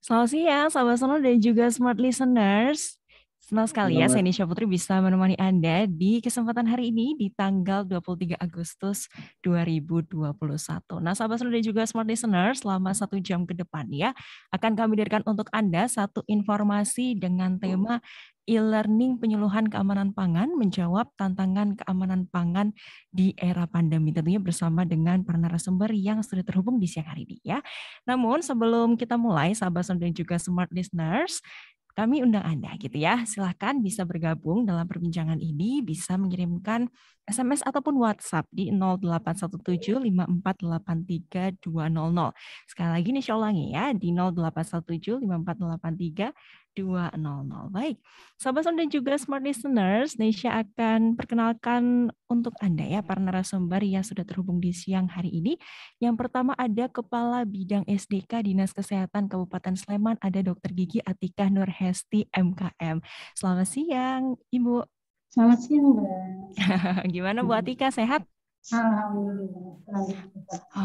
Selamat siang, sahabat Sono dan juga smart listeners. Senang sekali ya, saya Selamat, Nisha Putri bisa menemani Anda di kesempatan hari ini di tanggal 23 Agustus 2021. Nah, sahabat Sono dan juga smart listeners, selama 1 jam ke depan ya, akan kami hadirkan untuk Anda satu informasi dengan tema e-learning penyuluhan keamanan pangan menjawab tantangan keamanan pangan di era pandemi. Tentunya bersama dengan para narasumber yang sudah terhubung di siang hari ini ya. Namun sebelum kita mulai, sahabat Sound dan juga smart listeners, kami undang Anda gitu ya. Silahkan bisa bergabung dalam perbincangan ini, bisa mengirimkan SMS ataupun WhatsApp di 08175483 200. Sekali lagi nih saya ulangi ya, di 08175483 200. Baik, sahabat Sound dan juga smart listeners, Nesya akan perkenalkan untuk Anda ya, para narasumber yang sudah terhubung di siang hari ini. Yang pertama ada Kepala Bidang SDK Dinas Kesehatan Kabupaten Sleman, ada Dr. Gigi Atikah Nurhesti MKM. Selamat siang, Ibu. Selamat siang, Mbak. Gimana Bu Atika, sehat? Alhamdulillah.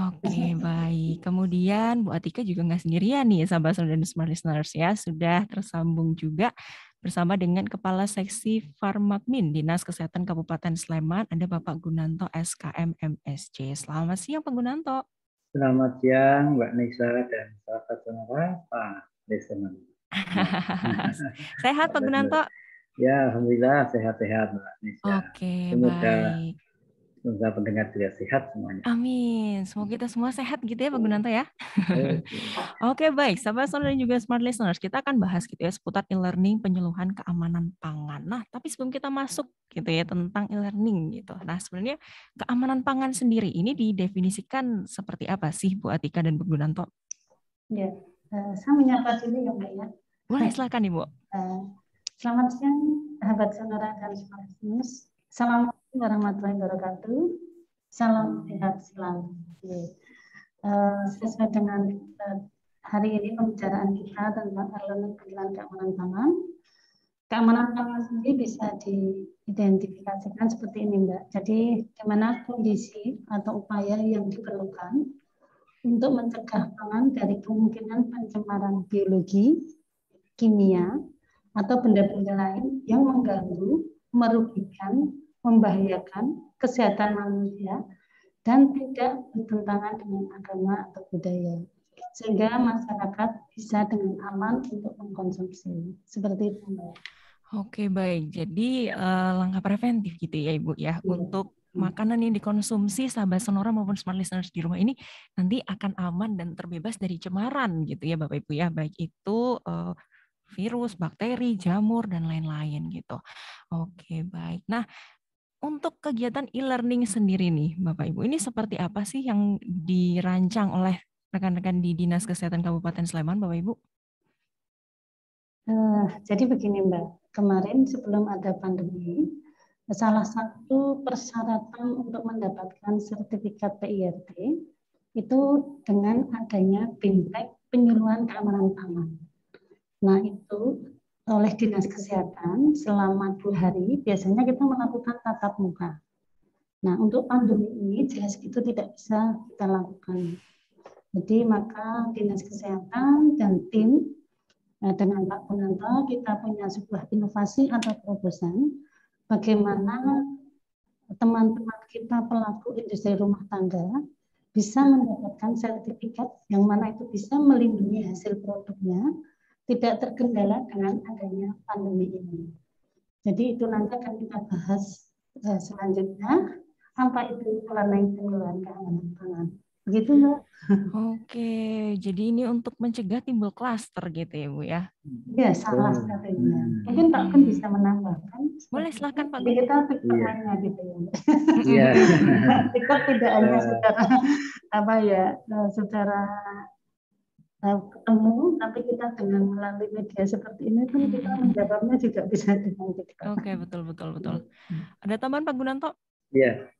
Oke, baik. Kemudian Bu Atika juga nggak sendirian nih, sahabat dan smart listeners ya. Sudah tersambung juga bersama dengan Kepala Seksi Farmakmin Dinas Kesehatan Kabupaten Sleman, ada Bapak Gunanto SKM MSC. Selamat siang, Pak Gunanto. selamat siang Mbak Nisa dan sahabat sonora Pak listener. Sehat Pak Gunanto? Ya, alhamdulillah sehat-sehat Mbak Nisa. Oke, Semoga baik. pendengar juga sehat semuanya. Amin. Semoga kita semua sehat gitu ya Pak Gunanto ya. Oke. Oke, baik. Sahabat Sonora dan juga smart listeners, kita akan bahas gitu ya seputar e-learning penyuluhan keamanan pangan. Nah, tapi sebelum kita masuk gitu ya tentang e-learning gitu. Nah, sebenarnya keamanan pangan sendiri ini didefinisikan seperti apa sih Bu Atika dan Bu Gunanto? Ya, saya menyapa dulu ya, Mbak ya. Boleh silakan Ibu. Selamat siang, sahabat sonora dan smart listeners. Assalamualaikum warahmatullahi wabarakatuh. Salam sehat selalu. Sesuai dengan hari ini pembicaraan kita tentang e-learning penyuluhan keamanan pangan. Keamanan pangan sendiri bisa diidentifikasikan seperti ini, Mbak. Jadi, bagaimana kondisi atau upaya yang diperlukan untuk mencegah pangan dari kemungkinan pencemaran biologi, kimia, atau benda-benda lain yang mengganggu, merugikan, membahayakan kesehatan manusia, dan tidak bertentangan dengan agama atau budaya. Sehingga masyarakat bisa dengan aman untuk mengkonsumsi. Seperti itu, Mbak. Oke, baik. Jadi langkah preventif gitu ya Ibu ya, untuk makanan yang dikonsumsi sahabat Sonora maupun smart listeners di rumah ini nanti akan aman dan terbebas dari cemaran gitu ya Bapak Ibu ya, baik itu virus, bakteri, jamur dan lain-lain gitu. Oke, baik. Nah, untuk kegiatan e-learning sendiri nih Bapak Ibu, ini seperti apa sih yang dirancang oleh rekan-rekan di Dinas Kesehatan Kabupaten Sleman Bapak Ibu? Jadi begini Mbak, kemarin sebelum ada pandemi, salah satu persyaratan untuk mendapatkan sertifikat PIRT itu dengan adanya BIMTEK penyuluhan keamanan pangan. Nah itu oleh Dinas Kesehatan selama 2 hari biasanya kita melakukan tatap muka. Nah untuk pandemi ini jelas itu tidak bisa kita lakukan. Jadi maka Dinas Kesehatan dan tim dengan Pak Gunanto kita punya sebuah inovasi atau terobosan bagaimana teman-teman kita pelaku industri rumah tangga bisa mendapatkan sertifikat yang mana itu bisa melindungi hasil produknya tidak terkendala dengan adanya pandemi ini. Jadi itu nanti akan kita bahas selanjutnya apa itu e-learning penyuluhan keamanan pangan. Begitu Mbak. Oke, jadi ini untuk mencegah timbul klaster gitu ya Bu ya? Ya, salah satunya. Mungkin Pak Gun bisa menambahkan. Boleh silakan Pak Jadi Gun. kita pertanyaannya gitu ya. Iya. Kita tidak hanya secara apa ya, secara ketemu, tapi kita dengan melalui media seperti ini kan kita menjawabnya juga bisa dengan cepat. Oke, betul. Ada tambahan Pak Gunanto? Iya,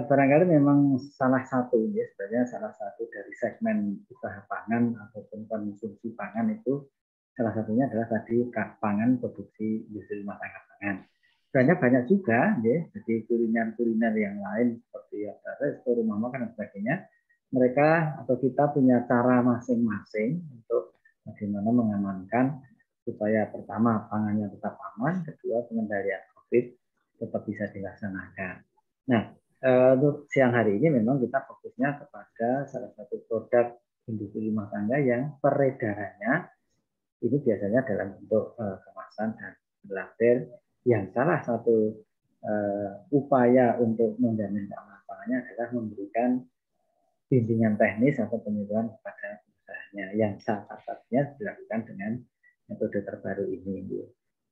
barangkali memang salah satu ya, sebenarnya salah satu dari segmen usaha pangan ataupun konsumsi pangan itu salah satunya adalah tadi pangan produksi industri rumah tangga pangan. Sebenarnya banyak juga ya, jadi kuliner-kuliner yang lain seperti resto, rumah makan dan sebagainya. Mereka atau kita punya cara masing-masing untuk bagaimana mengamankan supaya pertama pangannya tetap aman, kedua pengendalian COVID tetap bisa dilaksanakan. Nah, untuk siang hari ini memang kita fokusnya kepada salah satu produk industri rumah tangga yang peredarannya ini biasanya dalam bentuk kemasan dan gelabel, yang salah satu upaya untuk menjamin keamanan pangannya adalah memberikan bimbingan teknis atau penyuluhan kepada usahanya, yang salah satunya dilakukan dengan metode terbaru ini.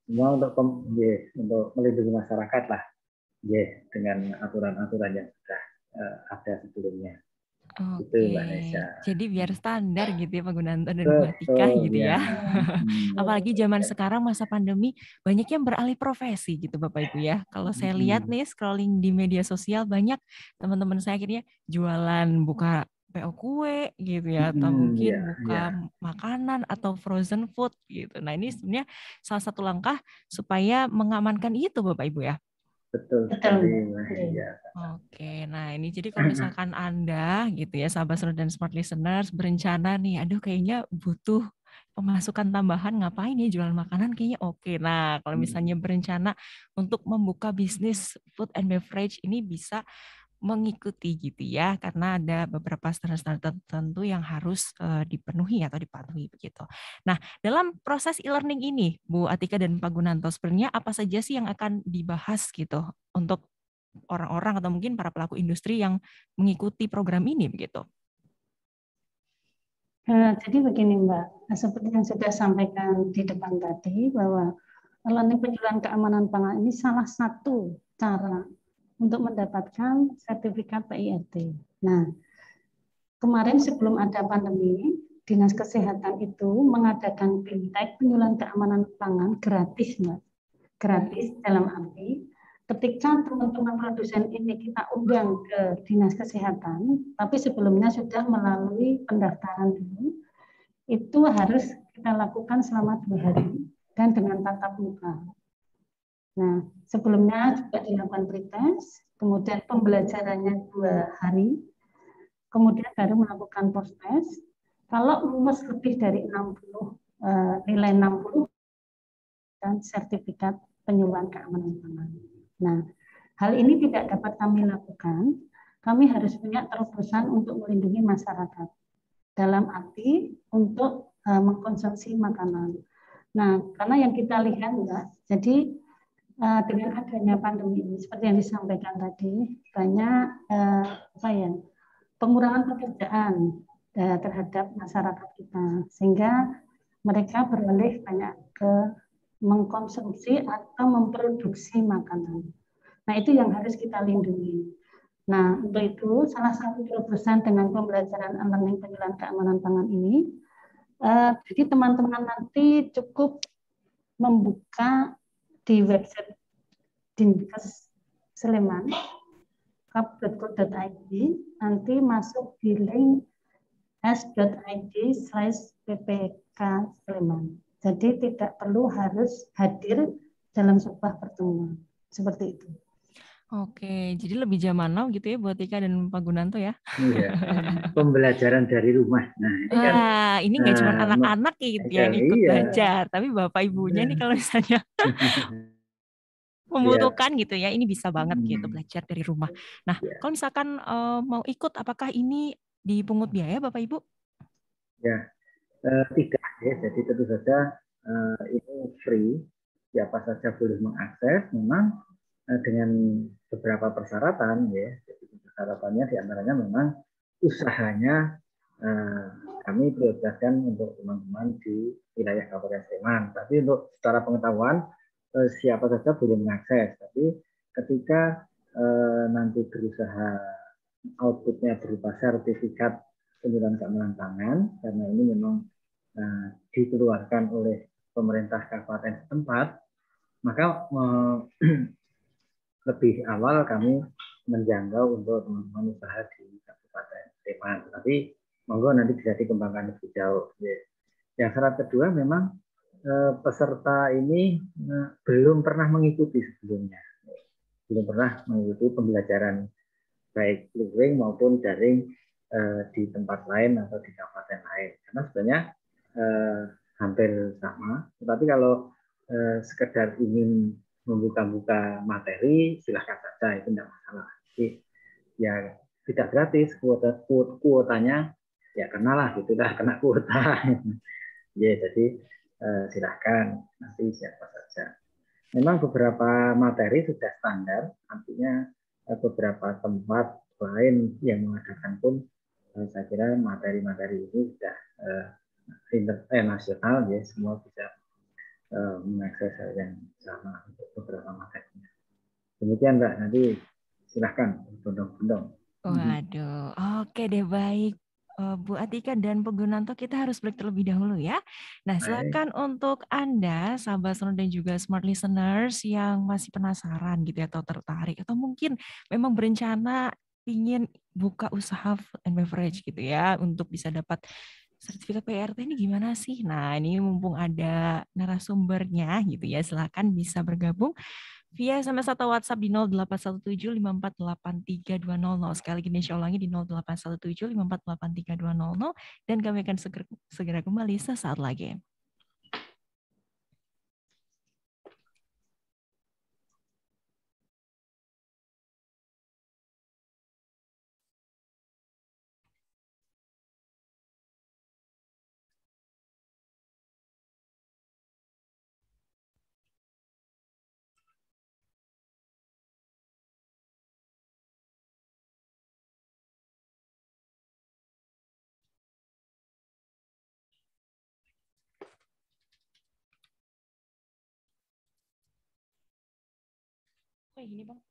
Semua untuk melindungi masyarakat lah, dengan aturan-aturan yang sudah ada sebelumnya. Itu Mbak Nesya. Jadi biar standar gitu ya Pak Gunanto dan Bu Atika gitu ya. Apalagi zaman sekarang masa pandemi banyak yang beralih profesi gitu Bapak Ibu ya. Kalau saya lihat nih scrolling di media sosial banyak teman-teman saya akhirnya jualan buka PO kue gitu ya, atau mungkin buka makanan atau frozen food gitu. Nah ini sebenarnya salah satu langkah supaya mengamankan itu Bapak Ibu ya. Betul sekali. Ya. Oke, nah ini jadi kalau misalkan Anda gitu ya, sahabat Sonor dan Smart Listeners berencana nih, aduh kayaknya butuh pemasukan tambahan, ngapain ya jualan makanan kayaknya oke. Nah, kalau misalnya berencana untuk membuka bisnis food and beverage ini bisa mengikuti gitu ya, karena ada beberapa standar-standar tertentu yang harus dipenuhi atau dipatuhi begitu. Nah, dalam proses e-learning ini, Bu Atika dan Pak Gunanto, sebenarnya apa saja sih yang akan dibahas gitu untuk orang-orang atau mungkin para pelaku industri yang mengikuti program ini begitu? Jadi begini Mbak, seperti yang sudah sampaikan di depan tadi bahwa e-learning penjualan keamanan pangan ini salah satu cara untuk mendapatkan sertifikat PIRT. Nah, kemarin sebelum ada pandemi, Dinas Kesehatan itu mengadakan fintech penjualan keamanan pangan gratis, Mbak. Gratis dalam arti ketika teman-teman produsen ini kita undang ke Dinas Kesehatan, tapi sebelumnya sudah melalui pendaftaran dulu, itu harus kita lakukan selama 2 hari dan dengan tatap muka. Nah, sebelumnya juga dilakukan pretest, kemudian pembelajarannya 2 hari, kemudian baru melakukan post-test. Kalau lulus lebih dari 60, nilai 60, dan sertifikat penyuluhan keamanan pangan. Nah, hal ini tidak dapat kami lakukan. Kami harus punya terobosan untuk melindungi masyarakat. Dalam arti untuk mengkonsumsi makanan. Nah, karena yang kita lihat, Mbak, jadi dengan adanya pandemi ini, seperti yang disampaikan tadi, banyak pengurangan pekerjaan terhadap masyarakat kita, sehingga mereka beralih banyak ke mengkonsumsi atau memproduksi makanan. Nah, itu yang harus kita lindungi. Nah, untuk itu salah satu terobosan dengan pembelajaran e-learning penjualan keamanan pangan ini, jadi teman-teman nanti cukup membuka di website Dinkes Sleman kap.go.id, nanti masuk di link s.id/ppk Sleman. Jadi tidak perlu harus hadir dalam sebuah pertemuan. Seperti itu. Oke, jadi lebih zaman now gitu ya buat Tika dan Pak Gunanto ya. Iya, pembelajaran dari rumah. Nah, ini kan ini nggak cuma anak-anak gitu yang ikut belajar, tapi bapak ibunya nih kalau misalnya membutuhkan gitu ya, ini bisa banget gitu belajar dari rumah. Nah, kalau misalkan mau ikut, apakah ini dipungut biaya Bapak Ibu? Ya, tidak ya. Jadi tentu saja ini free, siapa saja boleh mengakses. Memang dengan beberapa persyaratan ya. Jadi persyaratannya diantaranya memang usahanya kami prioritaskan untuk teman-teman di wilayah Kabupaten Sleman. Tapi untuk secara pengetahuan siapa saja boleh mengakses. Tapi ketika nanti berusaha outputnya berupa sertifikat penjualan keamanan pangan, karena ini memang dikeluarkan oleh pemerintah kabupaten setempat, maka lebih awal kami menjangkau untuk teman-teman usaha di Kabupaten Sleman. Tapi monggo nanti bisa dikembangkan lebih jauh. Yang syarat kedua memang peserta ini belum pernah mengikuti sebelumnya, belum pernah mengikuti pembelajaran baik luring maupun daring di tempat lain atau di kabupaten lain. Karena sebenarnya hampir sama. Tetapi kalau sekedar ingin membuka-buka materi, silahkan saja, itu tidak masalah. Jadi ya tidak gratis, kuotanya ya kenalah gitu dah, kena kuota. Ya, jadi silahkan nanti siapa saja. Memang beberapa materi sudah standar, artinya beberapa tempat lain yang mengadakan pun saya kira materi-materi ini sudah nasional, ya semua bisa mengakses hal yang sama untuk beberapa materinya. Demikian Mbak, nanti silahkan bondong-bondong. Waduh, oke deh, baik. Bu Atika dan Pak Gunanto, kita harus break terlebih dahulu ya. Nah, Baik. silakan untuk Anda, sahabat Sonor dan juga smart listeners yang masih penasaran gitu ya, atau tertarik, atau mungkin memang berencana ingin buka usaha food and beverage gitu ya, untuk bisa dapat sertifikat PRT ini gimana sih? Nah, ini mumpung ada narasumbernya gitu ya, silakan bisa bergabung via SMS atau WhatsApp di 0817548320. Sekali lagi saya ulangi di 0817548320 dan kami akan segera kembali sesaat lagi. Kayak gini, Bang.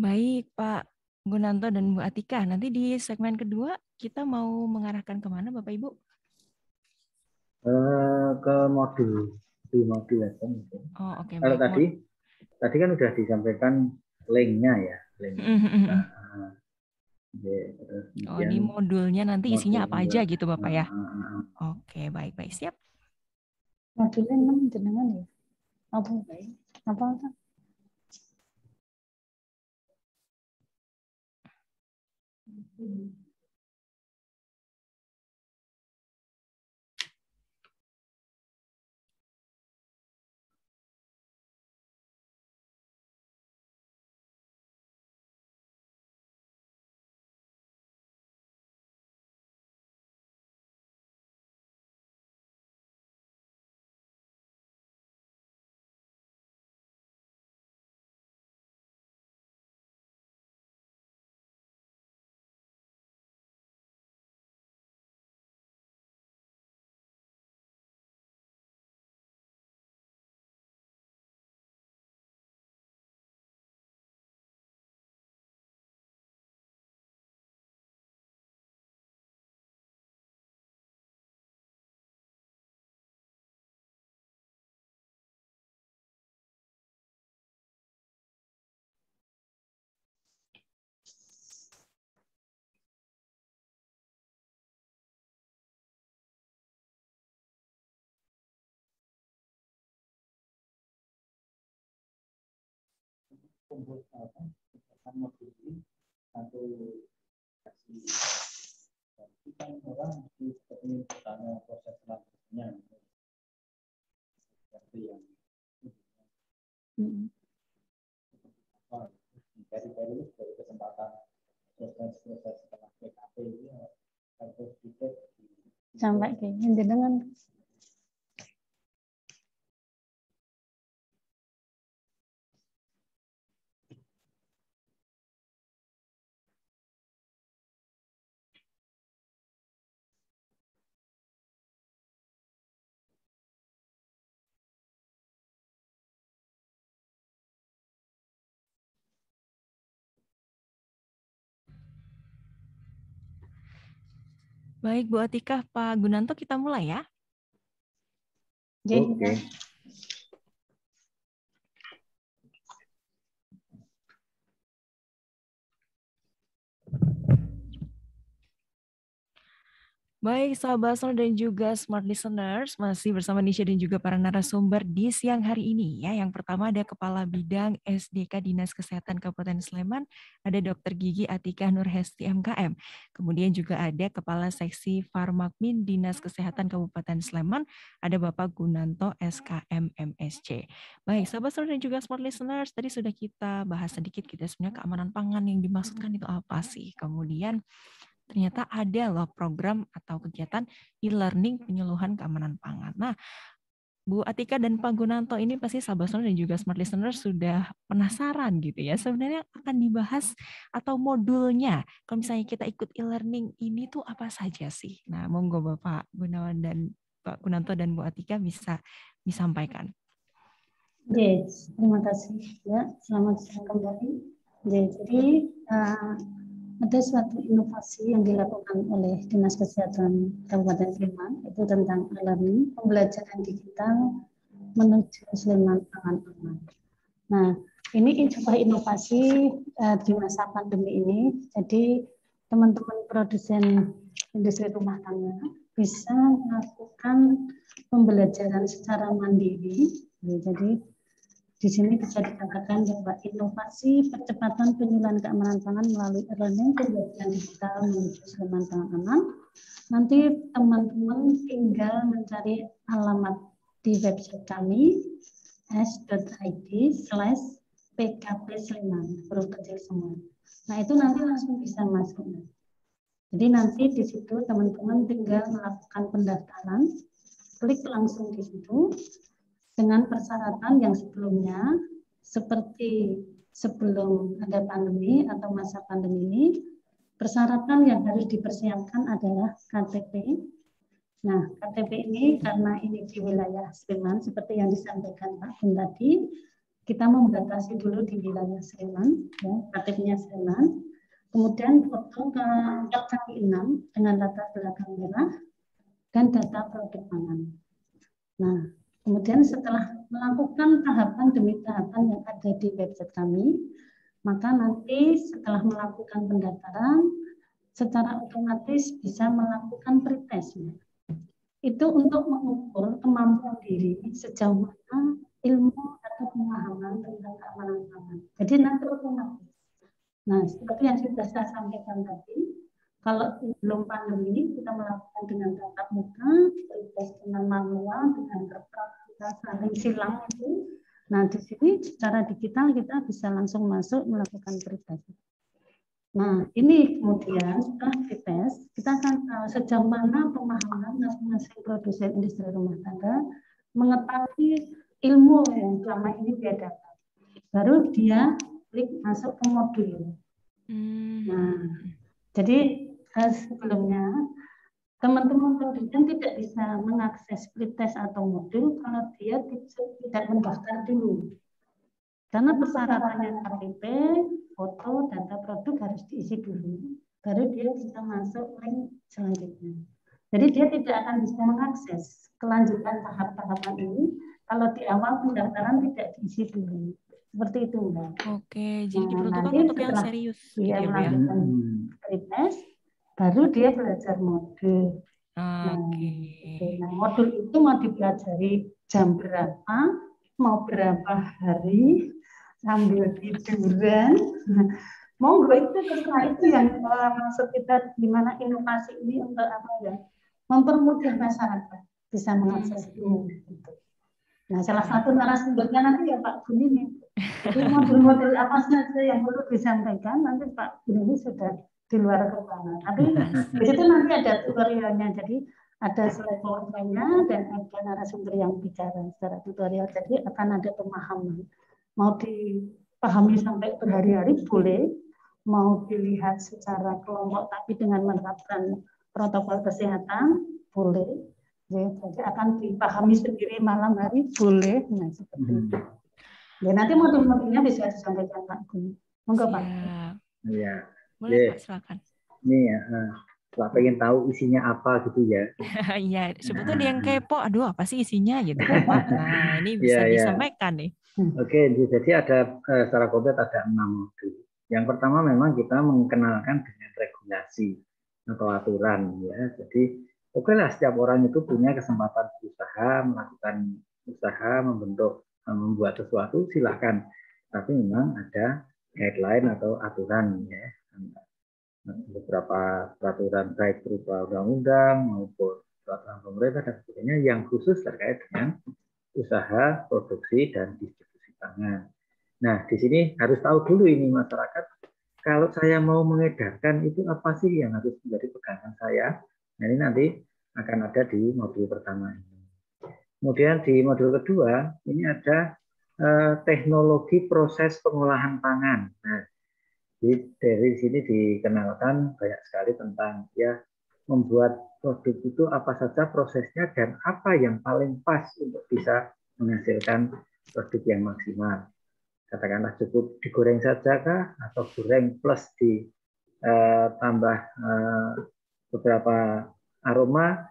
Baik, Pak Gunanto dan Bu Atika. Nanti di segmen kedua kita mau mengarahkan kemana, Bapak Ibu? Ke modul di modul aja mungkin. Oh, oke, Kalau baik. tadi kan sudah disampaikan linknya ya, linknya. Nah, terus Oh, kemudian ini modulnya nanti isinya modul apa aja dua. gitu, Bapak ya? Oke, baik-baik. Siap. Modulnya memang jenengan ya? Apa? Apa? kumpul modul ini satu versi. Tapi kan orang mesti seperti bertanya proses selanjutnya seperti yang dari kesempatan proses setelah PKP ini harus dicek sampai ke dengan Baik, Bu Atika, Pak Gunanto, kita mulai ya. Oke. Baik, sahabat Sonor dan juga smart listeners, masih bersama Nisha dan juga para narasumber di siang hari ini ya. Yang pertama ada Kepala Bidang SDK Dinas Kesehatan Kabupaten Sleman, ada Dr. Gigi Atika Nurhesti MKM. Kemudian juga ada Kepala Seksi Farmakmin Dinas Kesehatan Kabupaten Sleman, ada Bapak Gunanto SKM MSC. Baik, sahabat Sonor dan juga smart listeners, tadi sudah kita bahas sedikit sebenarnya keamanan pangan yang dimaksudkan itu apa sih. Kemudian ternyata ada loh program atau kegiatan e-learning penyuluhan keamanan pangan. Nah, Bu Atika dan Pak Gunanto ini pasti sahabat Sonor dan juga smart listener sudah penasaran gitu ya. Sebenarnya akan dibahas atau modulnya kalau misalnya kita ikut e-learning ini tuh apa saja sih? Nah, monggo Bapak Gunawan dan Pak Gunanto dan Bu Atika bisa disampaikan. Yes, terima kasih ya. Selamat siang kembali. Jadi ada suatu inovasi yang dilakukan oleh Dinas Kesehatan Kabupaten Sleman, itu tentang e-learning, pembelajaran digital menuju Sleman Pangan Aman. Nah, ini sebuah inovasi di masa pandemi ini. Jadi teman-teman produsen industri rumah tangga bisa melakukan pembelajaran secara mandiri. Jadi di sini bisa dikatakan bahwa inovasi percepatan penyuluhan keamanan pangan melalui e-learning pembelajaran digital menuju Sleman Pangan Aman. Nanti teman-teman tinggal mencari alamat di website kami s.id/pkp Sleman, huruf kecil semua. Nah, itu nanti langsung bisa masuk. Jadi nanti di situ teman-teman tinggal melakukan pendaftaran, klik langsung di situ. Dengan persyaratan yang sebelumnya, seperti sebelum ada pandemi atau masa pandemi ini, persyaratan yang harus dipersiapkan adalah KTP. Nah, KTP ini karena ini di wilayah Sleman, seperti yang disampaikan Pak Gun tadi, kita membatasi dulu di wilayah Sleman, ya, KTP-nya Sleman. Kemudian foto ke 4x6 dengan latar belakang merah dan data produk pangan. Nah, kemudian setelah melakukan tahapan demi tahapan yang ada di website kami, maka nanti setelah melakukan pendaftaran, secara otomatis bisa melakukan pretest. Itu untuk mengukur kemampuan diri sejauh mana ilmu atau pemahaman tentang keamanan pangan. Jadi nanti otomatis. Nah, seperti yang sudah saya sampaikan tadi, kalau belum pandemi kita melakukan dengan tatap muka, pretest dengan manual, dengan kertas kita saling silang itu. Nah, di sini secara digital kita bisa langsung masuk melakukan pretest. Nah, ini kemudian setelah pretest, kita akan sejauh mana pemahaman masing-masing produsen industri rumah tangga mengetahui ilmu yang selama ini dia dapat. Baru dia klik masuk ke modul. Nah, jadi sebelumnya teman-teman produsen tidak bisa mengakses pretest atau modul kalau dia tidak mendaftar dulu. Karena persyaratannya KTP, foto, data produk harus diisi dulu. Baru dia bisa masuk link selanjutnya. Jadi dia tidak akan bisa mengakses kelanjutan tahap-tahapan ini kalau di awal pendaftaran tidak diisi dulu. Seperti itu, Mbak. Oke, jadi diperuntukkan nanti untuk yang serius gitu dia ya, Bu ya? melakukan pretest, baru dia belajar modul. Nah, modul itu mau dipelajari jam berapa, mau berapa hari, sambil tiduran. Monggo itu terserah, itu yang maksud kita gimana inovasi ini untuk apa ya, mempermudah masyarakat bisa mengakses ilmu. Gitu. Nah, salah satu narasumbernya nanti ya Pak Gun ini. Jadi modul-modul apa saja yang perlu disampaikan nanti Pak Gun ini sudah di luar kepala. Tapi di situ nanti ada tutorialnya. Jadi ada slide PowerPoint-nya dan ada narasumber yang bicara secara tutorial. Jadi akan ada pemahaman. Mau dipahami sampai berhari-hari boleh, mau dilihat secara kelompok tapi dengan menerapkan protokol kesehatan boleh, ya, jadi akan dipahami sendiri malam hari boleh. Nah, seperti itu. Ya, nanti modul-modulnya bisa disampaikan Pak Gun. Monggo Pak. Iya. Boleh Pak, silakan. Ini ya, kalau pengen tahu isinya apa gitu ya. Iya, sebetulnya yang kepo, aduh apa sih isinya gitu kan Pak. Nah, ini bisa disampaikan nih. Oke, jadi ada secara konkret ada 6 modul. Yang pertama memang kita mengenalkan dengan regulasi atau aturan ya. Jadi oke lah, setiap orang itu punya kesempatan berusaha, melakukan usaha, membuat sesuatu, silakan. Tapi memang ada guideline atau aturan ya. Beberapa peraturan baik berupa undang-undang maupun peraturan pemerintah dan sebagainya yang khusus terkait dengan usaha, produksi, dan distribusi pangan. Nah, di sini harus tahu dulu ini masyarakat, kalau saya mau mengedarkan itu apa sih yang harus menjadi pegangan saya. Nah, ini nanti akan ada di modul pertama ini. Kemudian di modul kedua, ini ada teknologi proses pengolahan pangan. Nah, dari sini dikenalkan banyak sekali tentang ya membuat produk itu apa saja prosesnya dan apa yang paling pas untuk bisa menghasilkan produk yang maksimal. Katakanlah cukup digoreng saja kah, atau goreng plus ditambah beberapa aroma,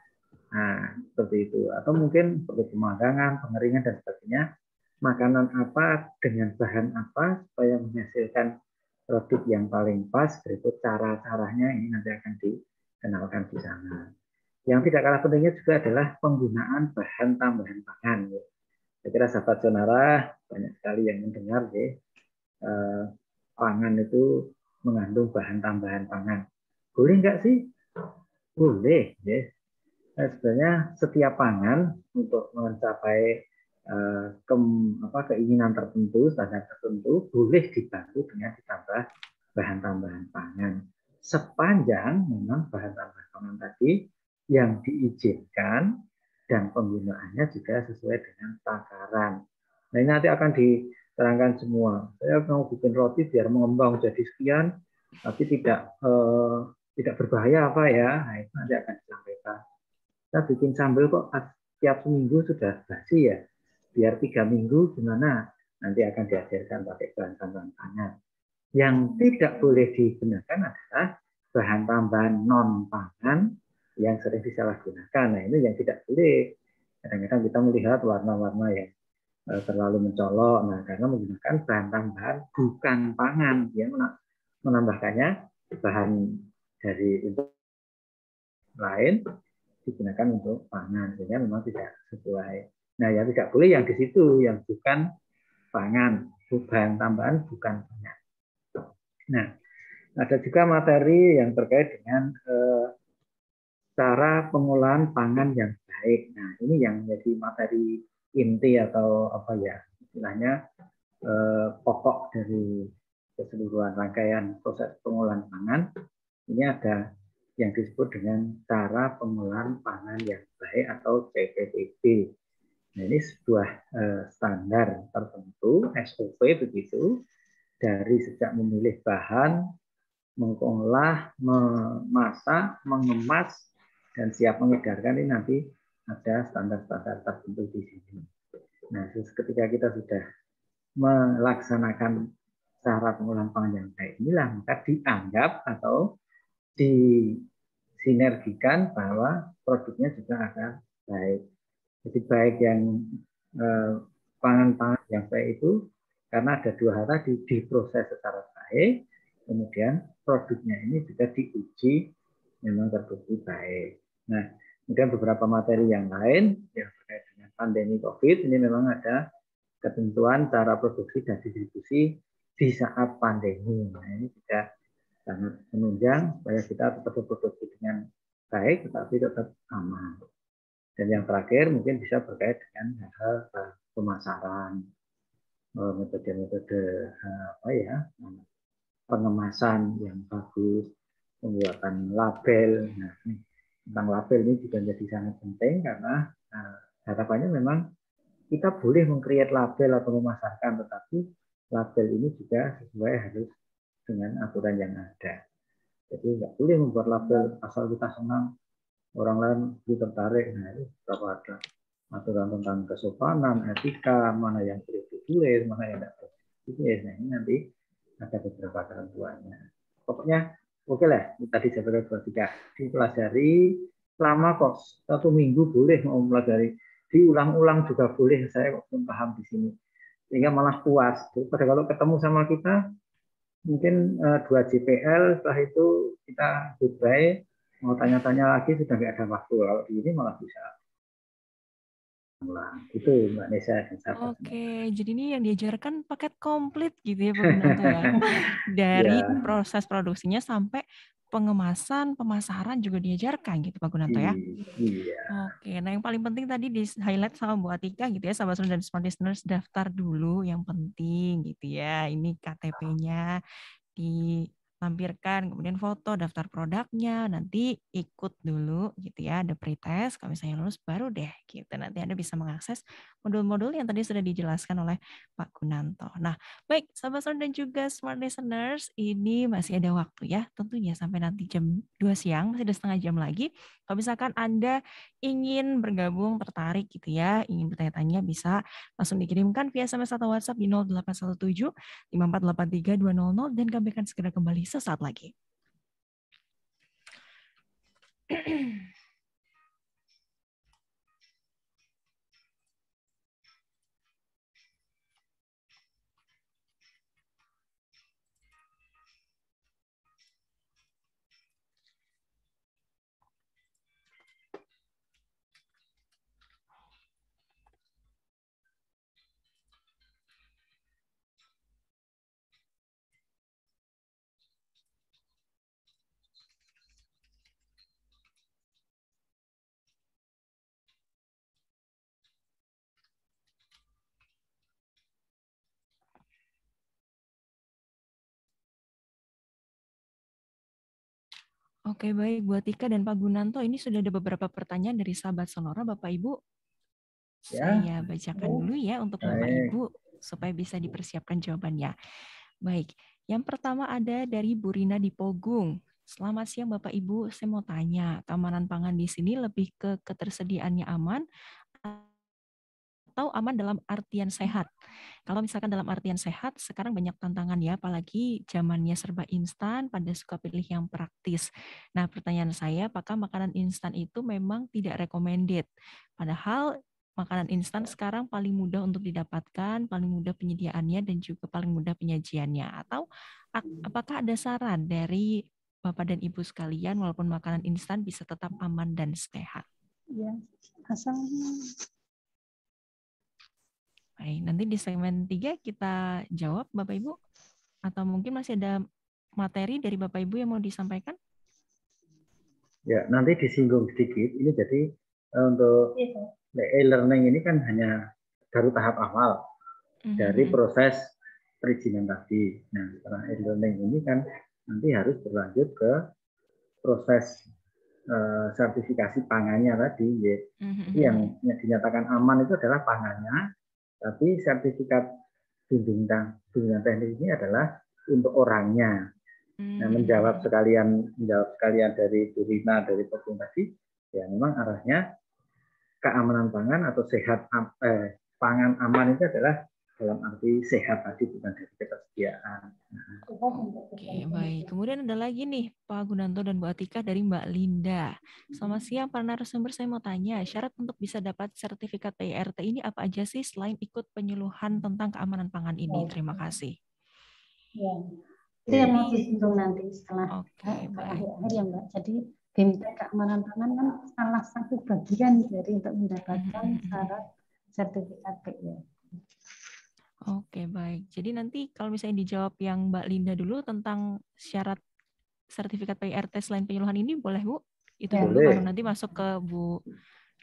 nah seperti itu. Atau mungkin perlu pemanggangan, pengeringan dan sebagainya. Makanan apa dengan bahan apa supaya menghasilkan produk yang paling pas, berikut cara-caranya ini nanti akan dikenalkan di sana. Yang tidak kalah pentingnya juga adalah penggunaan bahan tambahan pangan. Saya kira sahabat Sonara banyak sekali yang mendengar ya, pangan itu mengandung bahan tambahan pangan. Boleh nggak sih? Boleh. Ya. Sebenarnya setiap pangan untuk mencapai keinginan tertentu, standar tertentu, boleh dibantu dengan ditambah bahan tambahan pangan. Sepanjang memang bahan tambahan pangan tadi yang diizinkan dan penggunaannya juga sesuai dengan takaran. Nah, ini nanti akan diterangkan semua. Saya mau bikin roti biar mengembang jadi sekian, tapi tidak berbahaya apa ya? Nah, itu nanti akan disampaikan. Kita bikin sambal kok tiap seminggu sudah basi ya. Biar 3 minggu gimana? Nanti akan diajarkan pakai bahan tambahan pangan. Yang tidak boleh digunakan adalah bahan tambahan non pangan yang sering disalahgunakan. Nah, ini yang tidak boleh. Kadang-kadang kita melihat warna-warna yang terlalu mencolok. Nah, karena menggunakan bahan tambahan bukan pangan, dia menambahkannya bahan dari untuk lain digunakan untuk pangan, sehingga memang tidak sesuai. Nah, yang tidak boleh yang di situ, yang bukan pangan, bahan tambahan bukan pangan. Nah, ada juga materi yang terkait dengan cara pengolahan pangan yang baik. Nah, ini yang menjadi materi inti atau apa ya, istilahnya pokok dari keseluruhan rangkaian proses pengolahan pangan. Ini ada yang disebut dengan cara pengolahan pangan yang baik atau CPTB. Nah, ini sebuah standar tertentu, SOP begitu, dari sejak memilih bahan, mengolah, memasak, mengemas, dan siap mengedarkan, ini nanti ada standar-standar tertentu di sini. Nah, ketika kita sudah melaksanakan cara pengolahan pangan yang baik inilah, maka dianggap atau disinergikan bahwa produknya juga akan baik. Jadi baik yang pangan-pangan yang baik itu karena ada dua hal tadi, diproses secara baik, kemudian produknya ini juga diuji memang terbukti baik. Nah, kemudian beberapa materi yang lain yang terkait dengan pandemi COVID ini memang ada ketentuan cara produksi dan distribusi di saat pandemi. Nah, ini juga sangat menunjang supaya kita tetap berproduksi dengan baik, tetapi tetap aman. Dan yang terakhir mungkin bisa berkait dengan hal pemasaran, metode-metode pengemasan yang bagus, pembuatan label. Nah, tentang label ini juga menjadi sangat penting karena harapannya memang kita boleh meng-create label atau memasarkan, tetapi label ini juga sesuai harus dengan aturan yang ada. Jadi nggak boleh membuat label asal kita senang, orang lain tertarik. Nah, itu berapa ada aturan tentang kesopanan, etika, mana yang boleh ditulis, mana yang tidak boleh ditulis. Nah, ini nanti ada beberapa ketentuannya. Pokoknya oke lah, tadi saya tiga dipelajari selama kok 1 minggu boleh mau pelajari, diulang-ulang juga boleh, saya kok belum paham di sini. Sehingga malah puas. Pada kalau ketemu sama kita, mungkin 2 JPL, setelah itu kita goodbye, mau tanya-tanya lagi sudah nggak ada waktu. Kalau di ini malah bisa ulang. Itu Mbak Nesa dan sahabat. Oke, jadi ini yang diajarkan paket komplit gitu ya Pak Gunanto ya. Dari Ya, proses produksinya sampai pengemasan, pemasaran juga diajarkan gitu Pak Gunanto ya. iya. Oke, nah yang paling penting tadi di highlight sama Bu Atika gitu ya, sahabat Sunda dan smart listeners, daftar dulu yang penting gitu ya. Ini KTP-nya dilampirkan, kemudian foto daftar produknya, nanti ikut dulu gitu ya, ada pretest, kalau misalnya lulus baru deh gitu, nanti Anda bisa mengakses modul-modul yang tadi sudah dijelaskan oleh Pak Gunanto. Nah, baik, sahabat Sound dan juga smart listeners, ini masih ada waktu ya, tentunya sampai nanti jam 2 siang, masih ada setengah jam lagi. Kalau misalkan Anda ingin bergabung, tertarik gitu ya, ingin bertanya-tanya, bisa langsung dikirimkan via SMS atau WhatsApp di 0817 5483200 dan kami akan segera kembali sesaat lagi. Oke, baik buat Tika dan Pak Gunanto, ini sudah ada beberapa pertanyaan dari sahabat Sonora, Bapak Ibu. Ya. Saya bacakan dulu ya untuk Bapak Ibu supaya bisa dipersiapkan jawabannya. Baik, yang pertama ada dari Bu Rina di Pogung. Selamat siang Bapak Ibu, saya mau tanya, keamanan pangan di sini lebih ke ketersediaannya aman atau aman dalam artian sehat? Kalau misalkan dalam artian sehat, sekarang banyak tantangan ya, apalagi zamannya serba instan, pada suka pilih yang praktis. Nah, pertanyaan saya, apakah makanan instan itu memang tidak recommended? Padahal makanan instan sekarang paling mudah untuk didapatkan, paling mudah penyediaannya, dan juga paling mudah penyajiannya. Atau apakah ada saran dari Bapak dan Ibu sekalian, walaupun makanan instan bisa tetap aman dan sehat? Ya, asal Baik, nanti di segmen 3 kita jawab Bapak Ibu. Atau mungkin masih ada materi dari Bapak Ibu yang mau disampaikan? Ya, nanti disinggung sedikit. Ini jadi untuk e-learning ini kan hanya baru tahap awal dari proses perizinan tadi. Nah, setelah e-learning ini kan nanti harus berlanjut ke proses sertifikasi pangannya tadi. Ya. Jadi yang dinyatakan aman itu adalah pangannya, tapi sertifikat bimbingan teknis ini adalah untuk orangnya. Nah, menjawab sekalian dari Bu Rina dari Pogung tadi, ya memang arahnya keamanan pangan atau sehat pangan aman itu adalah dalam arti sehat tadi, bukan dari ketersediaan. Oke, baik. Kemudian ada lagi nih Pak Gunanto dan Bu Atika dari Mbak Linda. Selamat siang para narasumber, saya mau tanya, syarat untuk bisa dapat sertifikat PIRT ini apa aja sih selain ikut penyuluhan tentang keamanan pangan ini? Terima kasih. ya, itu yang mau disinggung nanti setelah akhir-akhir ya Mbak. Jadi BMT keamanan pangan kan salah satu bagian dari untuk mendapatkan syarat sertifikat PIRT. Oke, baik. Jadi nanti kalau misalnya dijawab yang Mbak Linda dulu tentang syarat sertifikat PIRT selain penyuluhan ini, boleh Bu? Itu Ya. dulu baru Boleh. nanti masuk ke Bu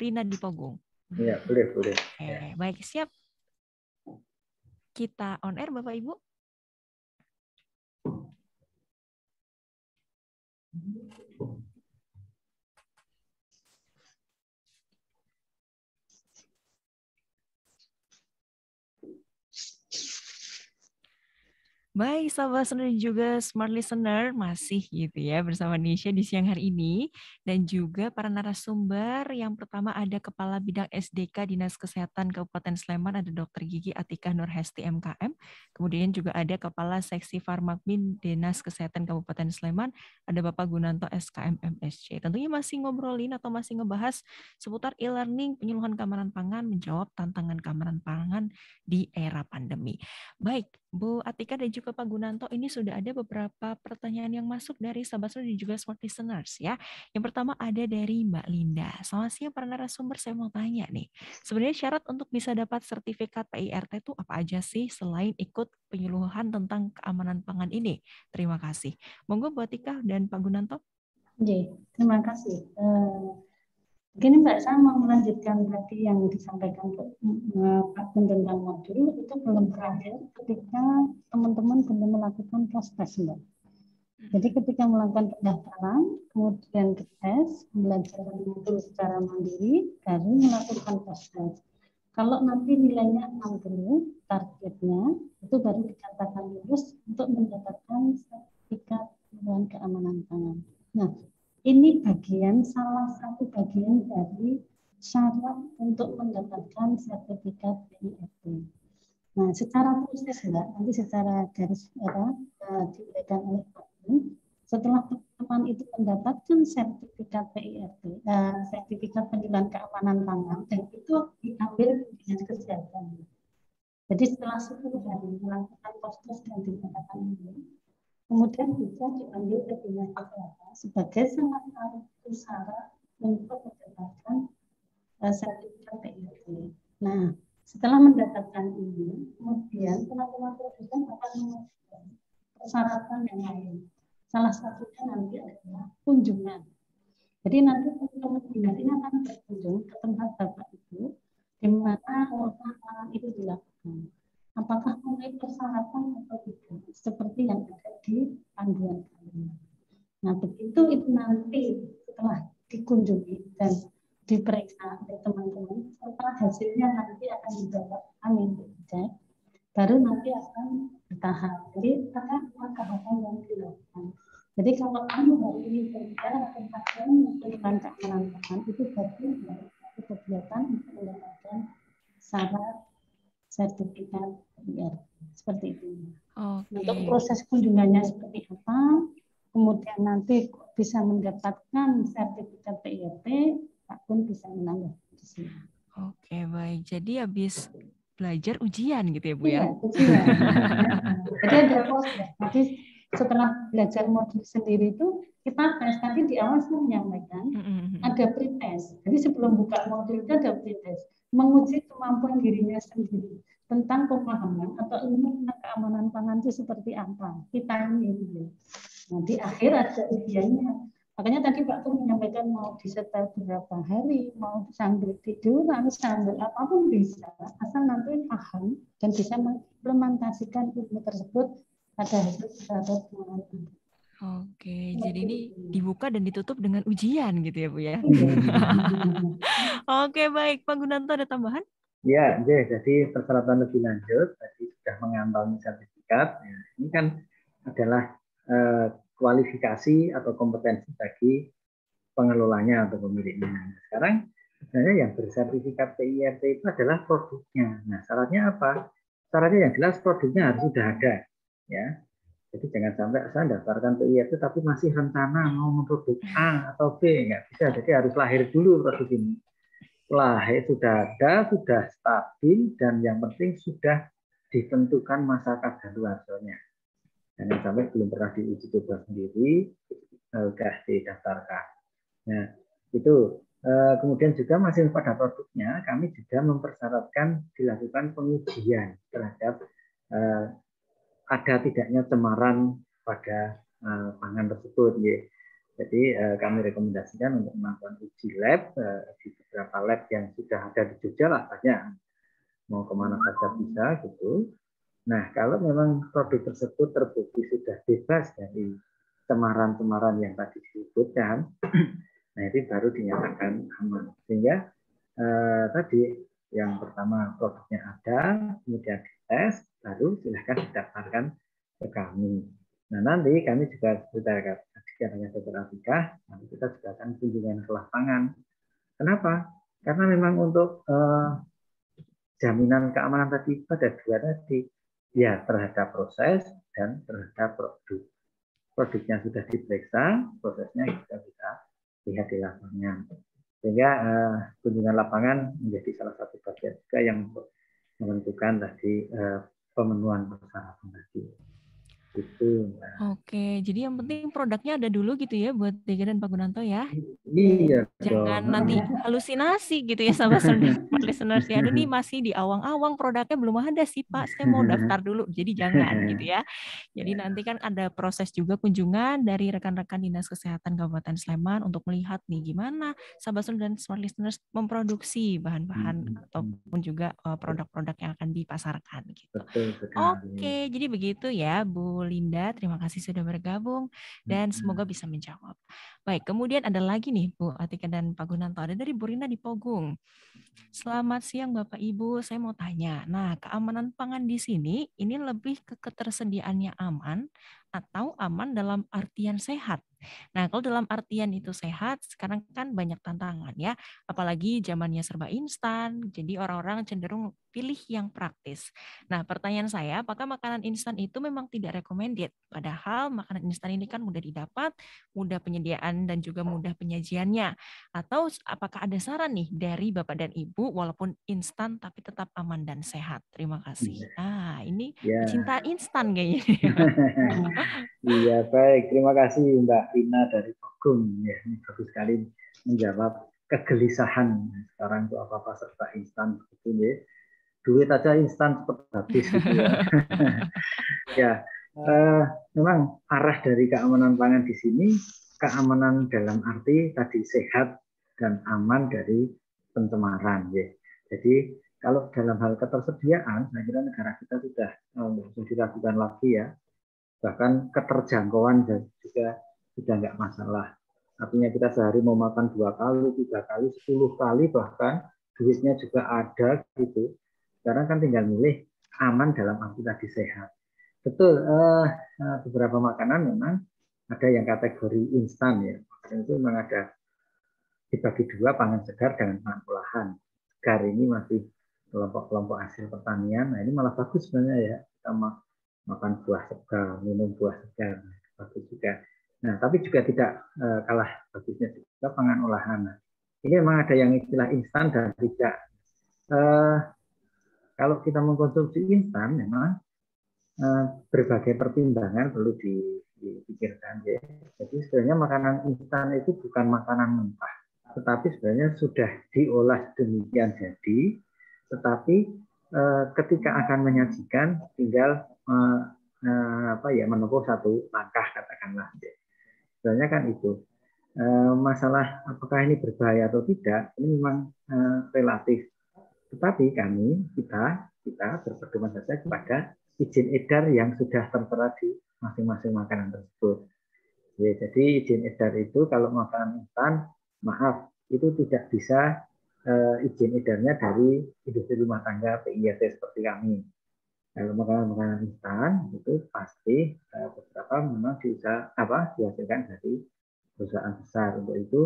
Rina di Pogung. Ya, boleh, boleh. Oke, baik. Siap. Kita on air Bapak Ibu. Baik, sahabat listener dan juga smart listener, masih gitu ya bersama Nisha di siang hari ini. Dan juga para narasumber, yang pertama ada Kepala Bidang SDK Dinas Kesehatan Kabupaten Sleman, ada Dr. Gigi Atikah Nurhesti MKM. Kemudian juga ada Kepala Seksi Farmakbin Dinas Kesehatan Kabupaten Sleman, ada Bapak Gunanto SKM MSC. Tentunya masih ngobrolin atau masih ngebahas seputar e-learning, penyuluhan keamanan pangan, menjawab tantangan keamanan pangan di era pandemi. Baik, Bu Atika dan juga Pak Gunanto, ini sudah ada beberapa pertanyaan yang masuk dari sahabat dan juga smart listeners ya. Yang pertama ada dari Mbak Linda. Selamat siang para narasumber, saya mau tanya nih. Sebenarnya syarat untuk bisa dapat sertifikat PIRT itu apa aja sih selain ikut penyuluhan tentang keamanan pangan ini? Terima kasih. Monggo Bu Atika dan Pak Gunanto. Oke, terima kasih. Begini Mbak, saya mau melanjutkan tadi yang disampaikan Pak Gun tentang modul itu belum berakhir ketika teman-teman belum melakukan proses Mbak. Jadi ketika melakukan pendaftaran, kemudian tes, belajar modul secara mandiri, baru melakukan proses. Kalau nanti nilainya 60, targetnya itu baru dikatakan lulus untuk mendapatkan sertifikat penyuluhan keamanan pangan. Nah, ini salah satu bagian dari syarat untuk mendapatkan sertifikat PIRT. Nah, secara proses Mbak, nanti secara garis merah diberikan oleh Pak Gun. Setelah teman-teman itu mendapatkan sertifikat PIRT, sertifikat penyuluhan keamanan pangan, dan itu diambil di dinas kesehatan. Jadi setelah 10 hari melakukan proses dan dinyatakan lulus, kemudian bisa diambil ke dinas kesehatan sebagai salah satu syarat untuk mendapatkan sertifikat PIRT. Nah, setelah mendapatkan ini, kemudian teman-teman produsen akan mengajukan persyaratan yang lain. Salah satunya nanti adalah kunjungan. Jadi nanti teman-teman dinas ini akan berkunjung ke tempat Bapak Ibu, di mana olah pangan itu dilakukan. Apakah memenuhi persyaratan atau tidak, seperti yang ada di panduan kami. Nah, begitu itu nanti setelah dikunjungi dan diperiksa oleh teman-teman, setelah hasilnya nanti akan dibawa kami untuk dicek, baru nanti akan bertahap. Jadi ada langkah-langkah yang dilakukan. Jadi kalau kami hari ini berbicara tentang penyuluhan keamanan pangan, itu bagian dari kegiatan untuk mendapatkan syarat sertifikat PIRT. Seperti itu. Untuk proses kunjungannya seperti apa, kemudian nanti bisa mendapatkan sertifikat PIRT, Pak Gun bisa menambah di sini. Oke, baik. Jadi habis belajar ujian gitu ya Bu ya? Iya, ujian. Jadi ada proses. Jadi setelah belajar modul sendiri itu, kita tes. Tadi di awal saya menyampaikan, ada pretest. Jadi sebelum buka modul itu ada pretest. Menguji kemampuan dirinya sendiri tentang pemahaman atau ilmu tentang keamanan pangan itu seperti apa. Kita ini. Nah, di akhir ada ujiannya. Makanya tadi Pak Gun menyampaikan mau disetel berapa hari, mau sambil tiduran, sambil apapun bisa, asal nanti paham dan bisa mengimplementasikan ilmu tersebut pada hasil pengawasan. Oke, jadi ini dibuka dan ditutup dengan ujian gitu ya Bu ya? Oke, baik. Pak Gunanto ada tambahan? Ya, jadi persyaratan lebih lanjut, tadi sudah mengantongi sertifikat, ya, ini kan adalah kualifikasi atau kompetensi bagi pengelolanya atau pemiliknya. Sekarang sebenarnya yang bersertifikat PIRT itu adalah produknya. Nah, syaratnya apa? Syaratnya yang jelas produknya harus sudah ada, ya. Jadi jangan sampai saya daftarkan PIRT tapi masih rencana mau memproduksi A atau B, nggak bisa. Jadi harus lahir dulu produk ini. Lahir sudah ada, sudah stabil, dan yang penting sudah ditentukan masa kadaluarsanya. Jangan sampai belum pernah diuji coba sendiri, sudah didaftarkan. Nah, itu Kemudian juga masih pada produknya, kami juga mempersyaratkan dilakukan pengujian terhadap ada tidaknya cemaran pada pangan tersebut. Ya. Jadi kami rekomendasikan untuk melakukan uji lab di beberapa lab yang sudah ada di Jogja lah banyak, mau kemana saja bisa gitu. Nah kalau memang produk tersebut terbukti sudah bebas dari cemaran-cemaran yang tadi disebutkan, nah itu baru dinyatakan aman. Sehingga tadi yang pertama produknya ada, kemudian dites, baru silahkan didaftarkan ke kami. Nah nanti kami juga sudah katanya Dr. Atika, nanti kita juga akan kunjungan ke lapangan. Kenapa? Karena memang untuk jaminan keamanan tadi ada dua tadi, ya terhadap proses dan terhadap produk. Produknya sudah diperiksa, prosesnya kita bisa lihat di lapangan. Sehingga kunjungan lapangan menjadi salah satu bagian juga yang menentukan tadi pemenuhan persyaratan tadi. Itu. Oke, jadi yang penting produknya ada dulu gitu ya buat Dega dan Pak Gunanto ya. Iya Jangan dong. nanti halusinasi gitu ya sama listeners ya. Aduh nih masih di awang-awang produknya belum ada sih Pak. Saya mau daftar dulu. Jadi jangan gitu ya. Jadi nanti kan ada proses juga kunjungan dari rekan-rekan Dinas Kesehatan Kabupaten Sleman untuk melihat nih gimana sahabat dan smart listeners memproduksi bahan-bahan ataupun juga produk-produk yang akan dipasarkan gitu. Betul sekali. Oke, jadi begitu ya Bu Linda. Terima kasih sudah bergabung dan semoga bisa menjawab. Baik, kemudian ada lagi nih Bu Atika dan Pak Gunanto. Ada dari Bu Rina di Pogung. Selamat siang Bapak Ibu, saya mau tanya. Nah, keamanan pangan di sini ini lebih ke ketersediaannya aman atau aman dalam artian sehat. Nah, kalau dalam artian itu sehat, sekarang kan banyak tantangan ya, apalagi zamannya serba instan, jadi orang-orang cenderung pilih yang praktis. Nah, pertanyaan saya, apakah makanan instan itu memang tidak recommended? Padahal makanan instan ini kan mudah didapat, mudah penyediaan dan juga mudah penyajiannya. Atau apakah ada saran nih dari Bapak dan Ibu walaupun instan tapi tetap aman dan sehat? Terima kasih. Ah, ini Ya. pecinta instan kayaknya. Iya, baik. Terima kasih Mbak Rina dari Pogung. Ya, ini bagus sekali menjawab kegelisahan sekarang itu apa-apa serba instan begitu ya. Duit aja instan cepat habis gitu ya. Ya, memang arah dari keamanan pangan di sini keamanan dalam arti tadi sehat dan aman dari pencemaran ya. Jadi kalau dalam hal ketersediaan, saya kira negara kita sudah diragukan lagi ya. Bahkan keterjangkauan juga sudah nggak masalah. Artinya kita sehari mau makan 2 kali, 3 kali, 10 kali bahkan duitnya juga ada gitu. Sekarang kan tinggal milih aman dalam arti tadi sehat. Betul, beberapa makanan memang ada yang kategori instan ya. Dan itu memang ada dibagi dua, pangan segar dengan pangan olahan. Segar ini masih kelompok-kelompok hasil pertanian. Nah ini malah bagus sebenarnya ya. Kita makan buah segar, minum buah segar, bagus juga. Nah tapi juga tidak kalah bagusnya juga pangan olahan. Nah, ini memang ada yang istilah instan dan tidak. Kalau kita mengkonsumsi instan memang berbagai pertimbangan perlu dipikirkan ya. Jadi sebenarnya makanan instan itu bukan makanan mentah, tetapi sebenarnya sudah diolah demikian jadi, tetapi ketika akan menyajikan tinggal menempuh satu langkah katakanlah. Sebenarnya kan itu masalah apakah ini berbahaya atau tidak ini memang relatif. Tetapi kita berpedoman saja kepada izin edar yang sudah tertera di masing-masing makanan tersebut. Ya, jadi izin edar itu kalau makanan instan, maaf, itu tidak bisa izin edarnya dari industri rumah tangga PIRT seperti kami. Kalau makanan-makanan instan itu pasti beberapa memang dihasilkan dari perusahaan besar. Untuk itu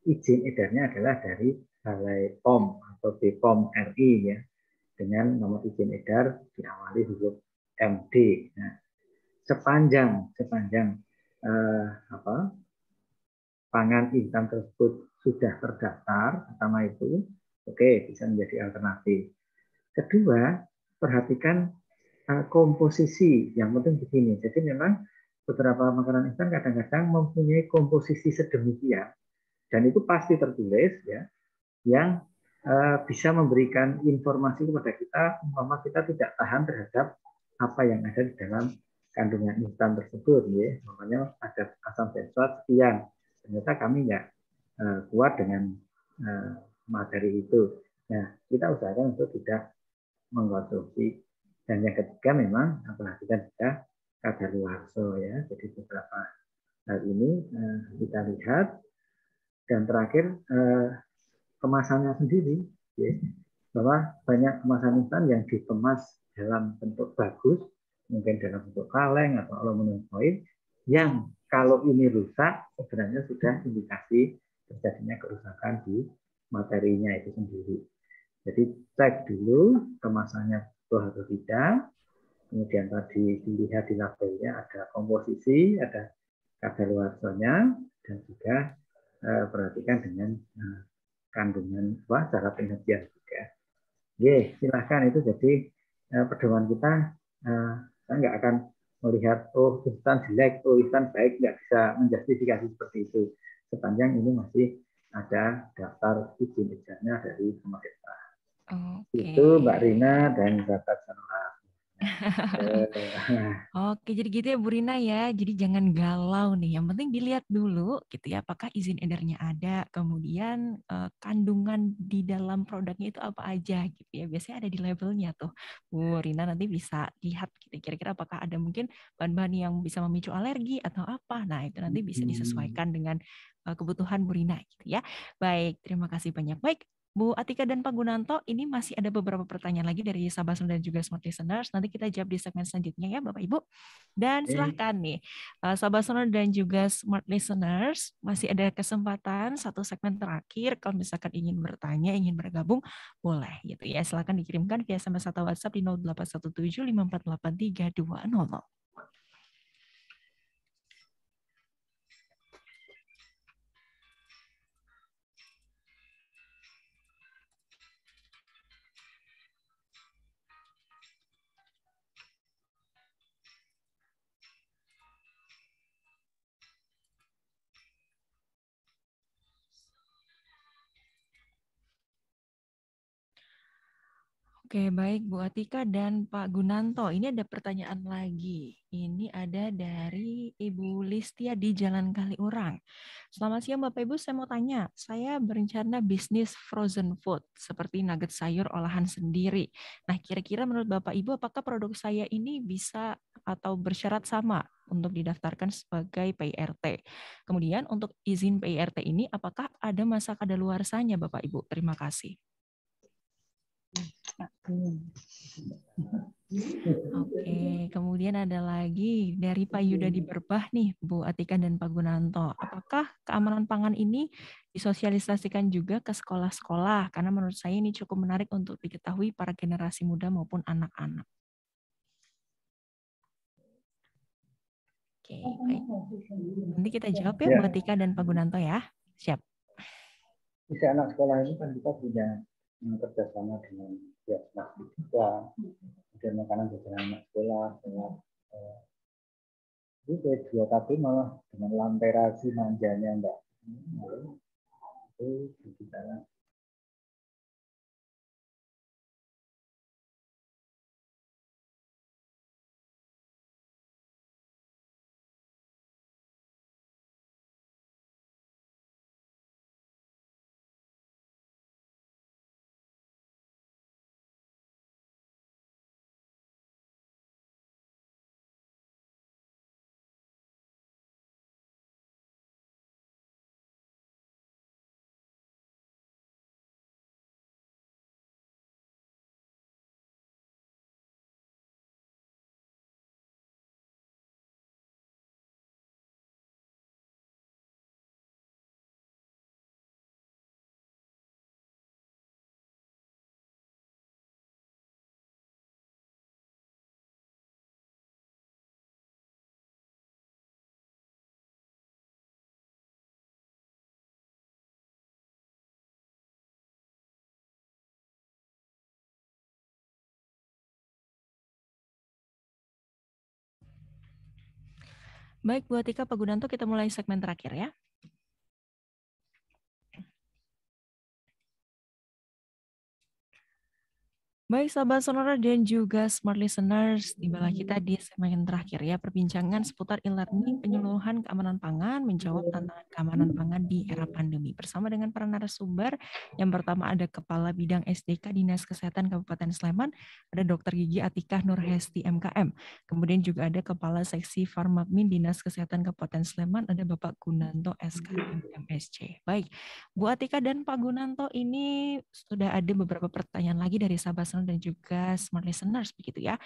izin edarnya adalah dari Balai POM atau BPOM RI ya, dengan nomor izin edar diawali huruf MD. Nah, sepanjang pangan instan tersebut sudah terdaftar, pertama itu oke, bisa menjadi alternatif. Kedua, perhatikan komposisi. Yang penting begini. Jadi memang beberapa makanan instan kadang-kadang mempunyai komposisi sedemikian dan itu pasti tertulis ya, yang bisa memberikan informasi kepada kita umpama kita tidak tahan terhadap apa yang ada di dalam kandungan instan tersebut ya. Makanya ada asam benzoat sekian, ternyata kami nggak kuat dengan materi itu. Nah, kita usahakan untuk tidak mengkonsumsi. Dan yang ketiga memang perhatikan juga kadaluarsa ya. Jadi beberapa hal ini kita lihat. Dan terakhir kemasannya sendiri, ya, bahwa banyak kemasan instan yang dikemas dalam bentuk bagus, mungkin dalam bentuk kaleng atau aluminium foil, yang kalau ini rusak sebenarnya sudah indikasi terjadinya kerusakan di materinya itu sendiri. Jadi cek dulu kemasannya betul atau tidak, kemudian tadi dilihat di labelnya ada komposisi, ada kadaluarsanya, dan juga perhatikan dengan kandungan cara penyajian juga. Oke, silahkan itu jadi pedoman kita. Saya nggak akan melihat oh instan jelek, oh instan baik, nggak bisa menjustifikasi seperti itu. Sepanjang ini masih ada daftar izin edarnya dari pemerintah. Itu Mbak Rina dan Bapak Sanora. Oke, jadi gitu ya Bu Rina ya. Jadi jangan galau nih. Yang penting dilihat dulu gitu ya, apakah izin edarnya ada, kemudian kandungan di dalam produknya itu apa aja gitu ya. Biasanya ada di labelnya tuh. Bu Rina nanti bisa lihat gitu kira-kira apakah ada mungkin bahan-bahan yang bisa memicu alergi atau apa. Nah, itu nanti bisa disesuaikan dengan kebutuhan Bu Rina gitu ya. Baik, terima kasih banyak. Baik, Bu Atika dan Pak Gunanto, ini masih ada beberapa pertanyaan lagi dari Sabah dan juga Smart Listeners. Nanti kita jawab di segmen selanjutnya ya Bapak Ibu. Dan silahkan nih, Sabah dan juga Smart Listeners, masih ada kesempatan satu segmen terakhir. Kalau misalkan ingin bertanya, ingin bergabung, boleh gitu ya. Silahkan dikirimkan via SMS atau WhatsApp di 0817 548 3200. Oke, baik Bu Atika dan Pak Gunanto. Ini ada pertanyaan lagi. Ini ada dari Ibu Listia di Jalan Kaliurang. Selamat siang Bapak Ibu, saya mau tanya. Saya berencana bisnis frozen food seperti nugget sayur olahan sendiri. Nah, kira-kira menurut Bapak Ibu apakah produk saya ini bisa atau bersyarat sama untuk didaftarkan sebagai PIRT? Kemudian untuk izin PIRT ini apakah ada masa kadaluarsanya Bapak Ibu? Terima kasih. Oke, kemudian ada lagi dari Pak Yuda di Berbah nih, Bu Atika dan Pak Gunanto. Apakah keamanan pangan ini disosialisasikan juga ke sekolah-sekolah? Karena menurut saya ini cukup menarik untuk diketahui para generasi muda maupun anak-anak. Oke, baik. Nanti kita jawab ya, Bu Atika dan Pak Gunanto ya. Siap. Bisa anak sekolah ini kan kita punya kerjasama dengan pihak juga, kemudian makanan jajanan anak sekolah, itu dua tapi malah dengan lamperasi manjanya enggak. Itu kita Baik, Bu Atika, Pak Gunanto, kita mulai segmen terakhir ya. Baik sahabat Sonora dan juga smart listeners, tibalah kita di segmen terakhir ya, perbincangan seputar e-learning penyuluhan keamanan pangan, menjawab tantangan keamanan pangan di era pandemi. Bersama dengan para narasumber, yang pertama ada Kepala Bidang SDK Dinas Kesehatan Kabupaten Sleman, ada Dr. Gigi Atikah Nurhesti MKM. Kemudian juga ada Kepala Seksi Farmapmin Dinas Kesehatan Kabupaten Sleman, ada Bapak Gunanto SKM MSC. Baik, Bu Atika dan Pak Gunanto, ini sudah ada beberapa pertanyaan lagi dari sahabat dan juga smart listeners begitu ya.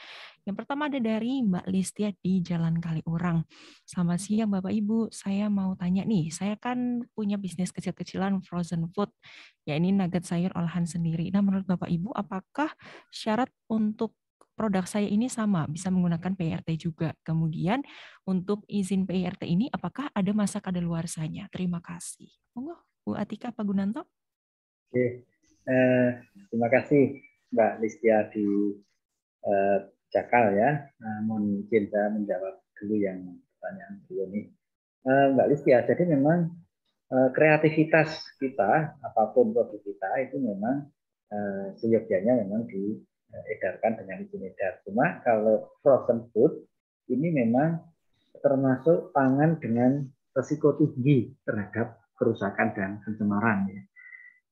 Yang pertama ada dari Mbak Listia di Jalan Kaliurang. Selamat siang Bapak Ibu, saya mau tanya nih, saya kan punya bisnis kecil-kecilan frozen food, ya ini nugget sayur olahan sendiri. Nah menurut Bapak Ibu, apakah syarat untuk produk saya ini sama, bisa menggunakan PRT juga? Kemudian untuk izin PRT ini apakah ada masa kadaluarsanya? Terima kasih. Monggo Bu Atika, Pak Gunanto. Oke, terima kasih Mbak Listia di Jakal ya. Mohon izin saya menjawab dulu yang pertanyaan dulu ini. Mbak Listia, jadi memang kreativitas kita, apapun produk kita itu memang seyogyanya memang diedarkan dengan izin edar. Cuma kalau frozen food ini memang termasuk pangan dengan risiko tinggi terhadap kerusakan dan pencemaran ya.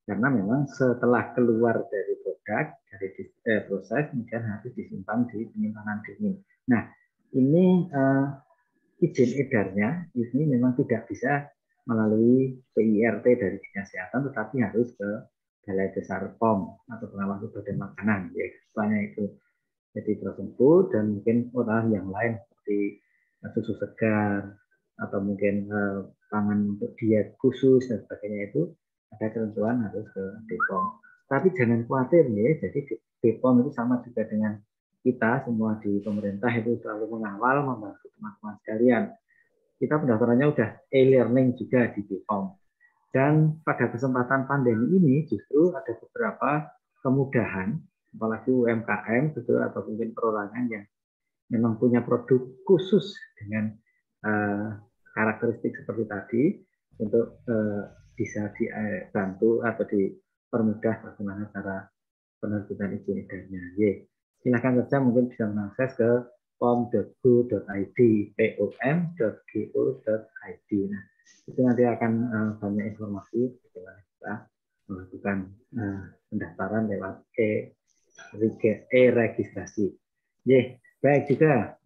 Karena memang setelah keluar dari produk, dari proses, kemudian harus disimpan di penyimpanan dingin. Nah, ini izin edarnya ini memang tidak bisa melalui PIRT dari Dinas Kesehatan, tetapi harus ke Balai Besar POM atau Pengawas Obat dan Makanan. Ya, istilahnya itu. Jadi frozen food dan mungkin olahan yang lain seperti susu segar atau mungkin pangan untuk diet khusus dan sebagainya itu ada ketentuan harus ke BPOM. Tapi jangan khawatir ya, jadi BPOM itu sama juga dengan kita semua di pemerintah itu selalu mengawal, membantu teman-teman sekalian. Kita pendaftarannya udah e-learning juga di BPOM. Dan pada kesempatan pandemi ini justru ada beberapa kemudahan, apalagi UMKM gitu, atau mungkin perorangan yang memang punya produk khusus dengan karakteristik seperti tadi untuk bisa dibantu atau dipermudah bagaimana cara penerbitan izin edarnya. Silakan saja mungkin bisa mengakses ke pom.go.id, pom.go.id. Nah, itu nanti akan banyak informasi bagaimana kita melakukan pendaftaran lewat e-registrasi. Baik juga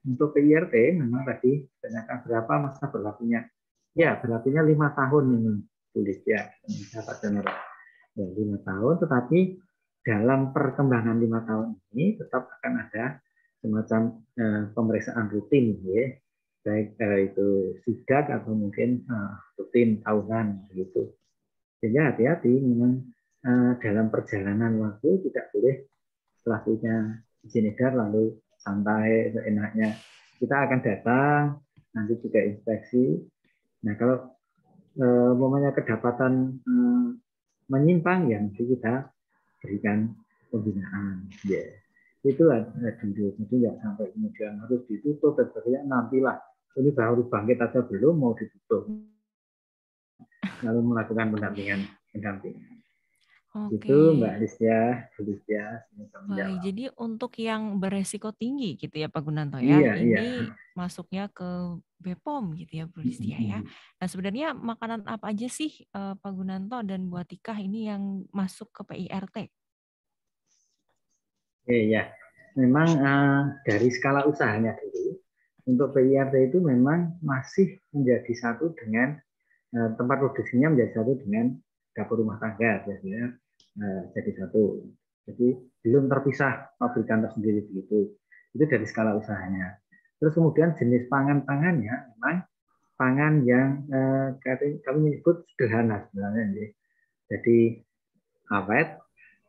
untuk PIRT memang tadi tanyakan berapa masa berlakunya. Ya, berlakunya 5 tahun ini tulis ya, Pak General. Ya, 5 tahun, tetapi dalam perkembangan 5 tahun ini tetap akan ada semacam pemeriksaan rutin, ya, baik itu sidak atau mungkin rutin tahunan begitu. Sehingga hati-hati memang dalam perjalanan waktu tidak boleh setelah punya izin edar lalu santai seenaknya. Kita akan datang, nanti juga inspeksi. Nah kalau momennya kedapatan menyimpang, ya nanti kita berikan pembinaan. Itu dulu. Jadi nggak sampai kemudian harus ditutup dan sebagainya. Nantilah ini baru bangkit aja belum mau ditutup. Lalu melakukan pendampingan. Oke. Itu Mbak Listia. Baik, jadi untuk yang beresiko tinggi gitu ya Pak Gunanto Iya, ya, ini masuknya ke BPOM gitu ya Bu Listia ya. Nah sebenarnya makanan apa aja sih Pak Gunanto dan Bu Atikah ini yang masuk ke PIRT? Iya, memang dari skala usahanya dulu, untuk PIRT itu memang masih menjadi satu dengan tempat produksinya menjadi satu dengan dapur rumah tangga biasanya jadi satu. Jadi belum terpisah pabrikan tersendiri begitu. Itu dari skala usahanya. Terus kemudian jenis pangan-pangannya memang pangan yang kami menyebut sederhana sebenarnya. Jadi awet,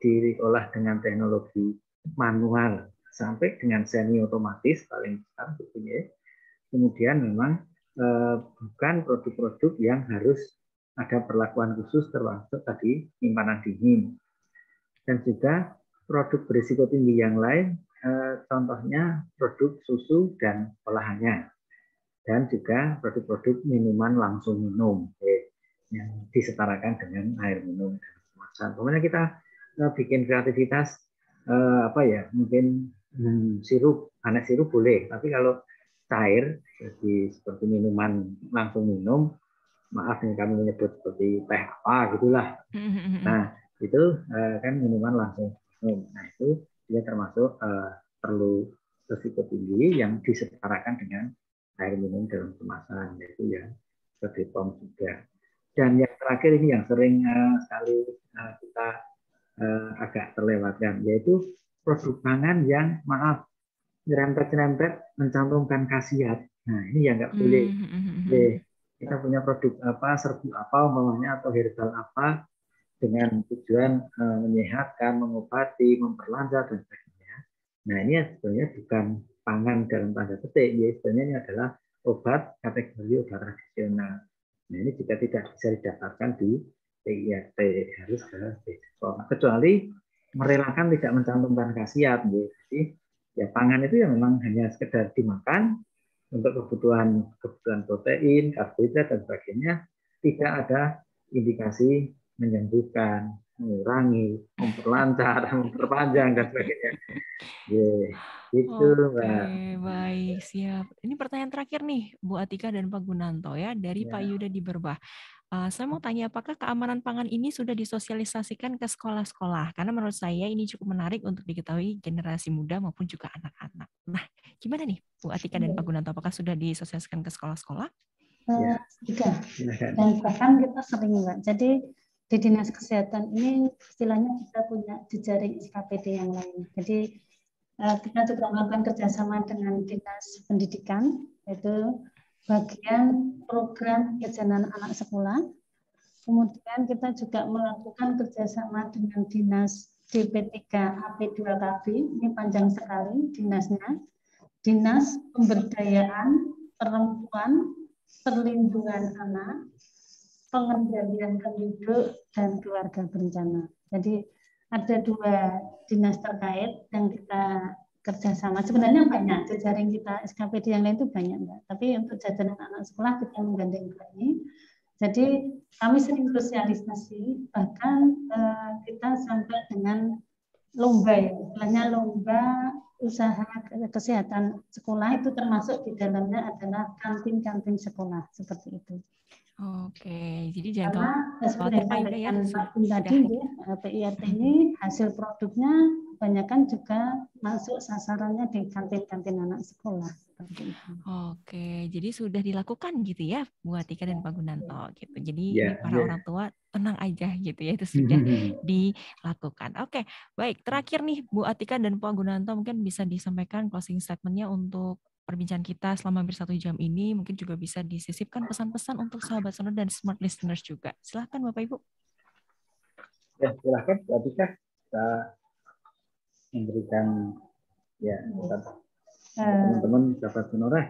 diolah dengan teknologi manual sampai dengan semi otomatis paling besar sebetulnya. Kemudian memang bukan produk-produk yang harus ada perlakuan khusus termasuk tadi simpanan dingin. Dan juga produk berisiko tinggi yang lain, contohnya produk susu dan olahannya. Dan juga produk-produk minuman langsung minum yang disetarakan dengan air minum dan kemasan. Pokoknya kita bikin kreativitas apa ya, mungkin sirup, aneh sirup boleh, tapi kalau cair jadi seperti minuman langsung minum, maaf nih kami menyebut seperti teh apa gitulah. Nah itu kan minuman langsung minum. Nah itu dia termasuk perlu risiko tinggi yang disetarakan dengan air minum dalam kemasan, yaitu ya ke BPOM juga. Dan yang terakhir ini yang sering sekali kita agak terlewatkan, yaitu produk pangan yang maaf nyerempet-nyerempet mencantumkan khasiat. Nah ini yang nggak boleh. Kita punya produk apa, serbu apa umpamanya, atau herbal apa dengan tujuan menyehatkan, mengobati, memperlancar dan sebagainya. Nah ini sebenarnya bukan pangan dalam tanda petik, ya sebenarnya ini adalah obat kategori obat tradisional. Nah ini juga tidak bisa didaftarkan di PIRT, harus ke BPOM. Kecuali merelakan tidak mencantumkan khasiat. Jadi ya pangan itu ya memang hanya sekedar dimakan untuk kebutuhan protein, karbohidrat dan sebagainya, tidak ada indikasi menyembuhkan, mengurangi, memperlancar, memperpanjang dan sebagainya. Gitu, Mbak. Baik, siap. Ini pertanyaan terakhir nih, Bu Atika dan Pak Gunanto ya, dari Pak Yuda di Berbah. Saya mau tanya, apakah keamanan pangan ini sudah disosialisasikan ke sekolah-sekolah? Karena menurut saya ini cukup menarik untuk diketahui generasi muda maupun juga anak-anak. Nah, gimana nih Bu Atika dan Pak Gunanto? Apakah sudah disosialisasikan ke sekolah-sekolah? Sudah. Dan bahkan kita sering, Mbak. Jadi di Dinas Kesehatan ini istilahnya kita punya jejaring SKPD yang lain. Jadi kita juga melakukan kerjasama dengan Dinas Pendidikan, yaitu bagian program kejanan anak sekolah. Kemudian kita juga melakukan kerjasama dengan Dinas DP3 AP2KB, ini panjang sekali dinasnya, Dinas Pemberdayaan Perempuan, Perlindungan Anak, Pengendalian Penduduk, dan Keluarga Berencana. Jadi ada 2 dinas terkait yang kita kerjasama. Sebenarnya banyak, jejaring kita SKPD yang lain itu banyak, Mbak. Tapi untuk jajanan anak sekolah kita menggandeng ini. Jadi kami sering sosialisasi, bahkan kita sampai dengan lomba ya, istilahnya lomba usaha kesehatan sekolah, itu termasuk di dalamnya adalah kantin-kantin sekolah, seperti itu. Oke, jadi jangan Karena khawatir Pak Yuda ya. tadi ya, PIRT ini hasil produknya kebanyakan juga masuk sasarannya di kantin-kantin anak sekolah. Oke, jadi sudah dilakukan gitu ya Bu Atika dan Pak Gunanto gitu. Jadi ini para orang tua tenang aja gitu ya, itu sudah dilakukan. Oke, baik. Terakhir nih Bu Atika dan Pak Gunanto, mungkin bisa disampaikan closing statement-nya untuk perbincangan kita selama hampir 1 jam ini. Mungkin juga bisa disisipkan pesan-pesan untuk sahabat sonor dan smart listeners juga. Silahkan Bapak Ibu. Ya, silahkan Bu Atika, kita memberikan ya teman-teman sahabat sonora.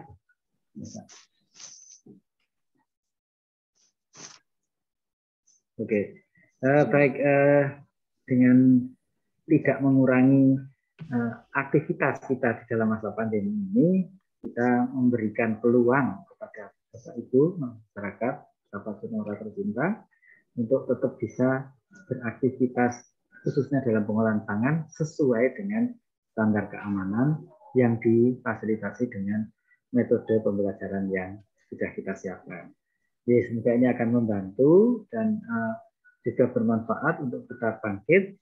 Oke, baik, dengan tidak mengurangi aktivitas kita di dalam masa pandemi ini, kita memberikan peluang kepada Bapak Ibu, masyarakat, sahabat sonora tercinta, untuk tetap bisa beraktivitas khususnya dalam pengolahan pangan sesuai dengan standar keamanan yang difasilitasi dengan metode pembelajaran yang sudah kita siapkan. Jadi semoga ini akan membantu dan juga bermanfaat untuk kita bangkit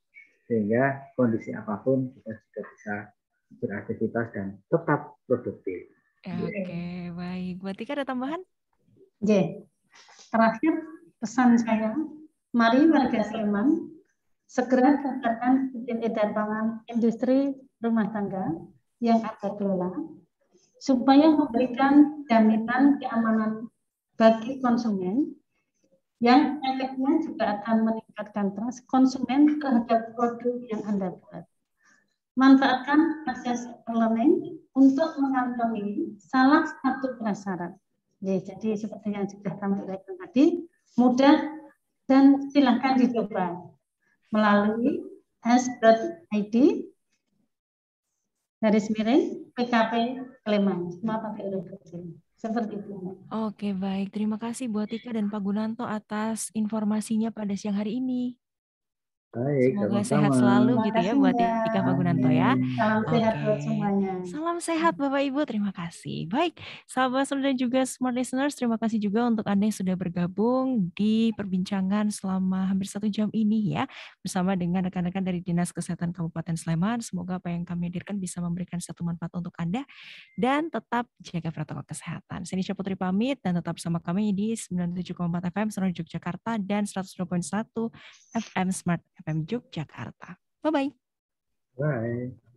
sehingga kondisi apapun kita juga bisa beraktivitas dan tetap produktif. Oke, baik. Bu Atika ada tambahan? Terakhir pesan saya, mari warga Sleman segera daftarkan izin edar pangan industri rumah tangga yang ada kelola supaya memberikan jaminan keamanan bagi konsumen yang efeknya juga akan meningkatkan trust konsumen terhadap produk yang Anda buat. Manfaatkan akses e-learning untuk mengantongi salah satu prasyarat. Jadi seperti yang sudah kami uraikan tadi, mudah dan silakan dicoba melalui s.id /PKP Sleman. Semua pakai huruf kecil. Seperti itu. Oke, baik. Terima kasih Bu Atika dan Pak Gunanto atas informasinya pada siang hari ini. Baik, Semoga sama-sama. sehat selalu Terima gitu ya kasih buat Mbak. Ika Pagunanto ya. Salam sehat Oke. buat semuanya. Salam sehat Bapak Ibu, terima kasih. Baik, sahabat dan juga smart listeners, terima kasih juga untuk Anda yang sudah bergabung di perbincangan selama hampir 1 jam ini ya, bersama dengan rekan-rekan dari Dinas Kesehatan Kabupaten Sleman. Semoga apa yang kami hadirkan bisa memberikan satu manfaat untuk Anda dan tetap jaga protokol kesehatan. Saya Nisha Putri pamit dan tetap bersama kami di 97,4 FM Sonora Yogyakarta dan 102.1 FM Smart FM Yogyakarta. Bye-bye. Bye.